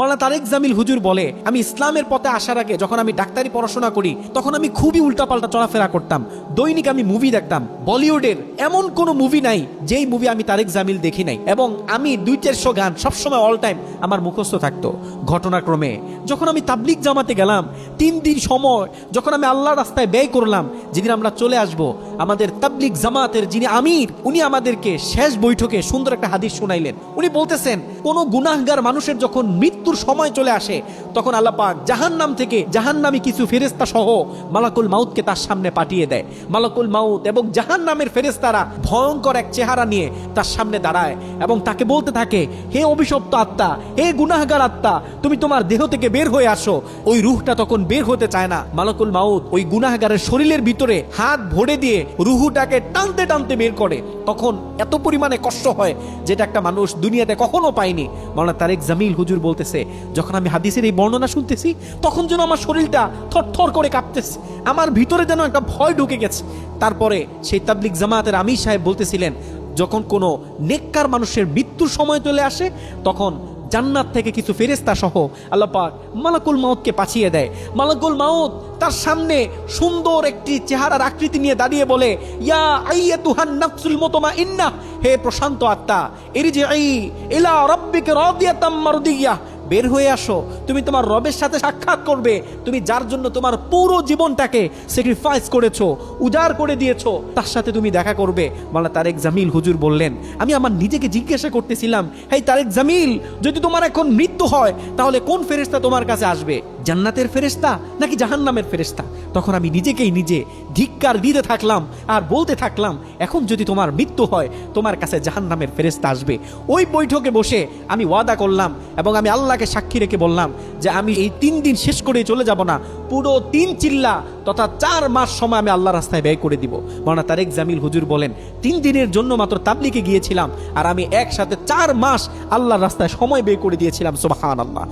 মাওলানা তারেক জামিল হুজুর বলে, আমি ইসলামের পথে আসার আগে যখন আমি ডাক্তারি পড়াশোনা করি তখন আমি খুবই উল্টাপাল্টা চলাফেরা করতাম। দৈনিক আমি মুভি দেখতাম। বলিউডের এমন কোনো মুভি নাই যেই মুভি আমি তারেক জামিল দেখি নাই, এবং আমি 200-400 গান সবসময় অল টাইম আমার মুখস্থ থাকতো। ঘটনাক্রমে যখন আমি তাবলিগ জামাতে গেলাম, 3 দিন সময় যখন আমি আল্লাহর রাস্তায় ব্যয় করলাম, যেদিন আমরা চলে আসব, আমাদের তাবলিগ জামাতের যিনি আমির, উনি আমাদেরকে শেষ বৈঠকে সুন্দর একটা হাদিস শুনাইলেন। উনি বলতেছেন, কোনো গুনাহগার মানুষের যখন মৃত্যুর সময় চলে আসে তখন আল্লাহ পাক জাহান্নাম থেকে জাহান্নামী কিছু ফেরেশতা সহ মালাকুল মাউতকে তার সামনে পাঠিয়ে দেয়। মালাকুল মাউত এবং জাহান্নামের ফেরেশতারা ভয়ঙ্কর এক চেহারা নিয়ে তার সামনে দাঁড়ায় এবং তাকে বলতে থাকে, হে অভিশপ্ত আত্মা, হে গুনাহগার আত্মা, তুমি তোমার দেহ থেকে বের হয়ে আসো। ওই রূহটা তখন বের হতে চায় না। মালাকুল মাউত ওই গুনাহগারের শরীরের ভিতরে হাত ভরে দিয়ে রুহুটাকে টানতে টানতে বের করে। তখন এত পরিমাণে কষ্ট হয় যেটা একটা মানুষ দুনিয়াতে কখনো পায়নি। মাওলানা তারেক জামিল হুজুর বলতেছে, যখন আমি হাদিসের এই বর্ণনা শুনতেছি তখন যেন আমার শরীরটা থরথর করে কাঁপতেছে, আমার ভিতরে যেন একটা ভয় ঢুকে গেছে। তারপরে সেই তাবলিগ জামাতের আমির সাহেব বলতেছিলেন, যখন কোনো নেককার মানুষের মৃত্যুর সময় চলে আসে তখন জান্নাত থেকে কিছু ফেরেশতা সহ আল্লাহ পাক মালাকুল মাউতকে পাঠিয়ে দেয়। মালাকুল মাউত তার সামনে সুন্দর একটি চেহারার আকৃতি নিয়ে দাঁড়িয়ে বলে, ইয়া আইয়াতুহান নাফসুল মুতমাইন্না, হে প্রশান্ত আত্মা, ইরজিই ইলা রাব্বিকা রাদিয়াতাম মারদিয়াহ, বের হয়ে আসো, তুমি তোমার রবের সাথে সাক্ষাৎ করবে। তুমি যার জন্য তোমার পুরো জীবনটাকে স্যাক্রিফাইস করেছো, উজাড় করে দিয়েছো, তার সাথে তুমি দেখা করবে। মাওলানা তারেক জামিল হুজুর বললেন, আমি আমার নিজেকে জিজ্ঞাসা করতেছিলাম, হে তারেক জামিল, যদি তোমার এখন মৃত্যু হয় তাহলে কোন ফেরেশতা তোমার কাছে আসবে, জান্নাতের ফেরেশতা নাকি জাহান্নামের ফেরেশতা? তখন আমি নিজেকেই নিজে ধিক্কার দিতে থাকলাম আর বলতে থাকলাম, এখন যদি তোমার মৃত্যু হয় তোমার কাছে জাহান্নামের ফেরেশতা আসবে। ওই বৈঠকে বসে আমি ওয়াদা করলাম এবং আমি আল্লাহকে সাক্ষী রেখে বললাম যে আমি এই 3 দিন শেষ করে চলে যাব না, পুরো 3 চিল্লা তথা 4 মাস সময় আমি আল্লাহর রাস্তায় ব্যয় করে দিব। মাওলানা তারেক জামিল হুজুর বলেন, 3 দিনের জন্য মাত্র তাবলিগে গিয়েছিলাম আর আমি একসাথে 4 মাস আল্লাহর রাস্তায় সময় ব্যয় করে দিয়েছিলাম। সুবহানাল্লাহ।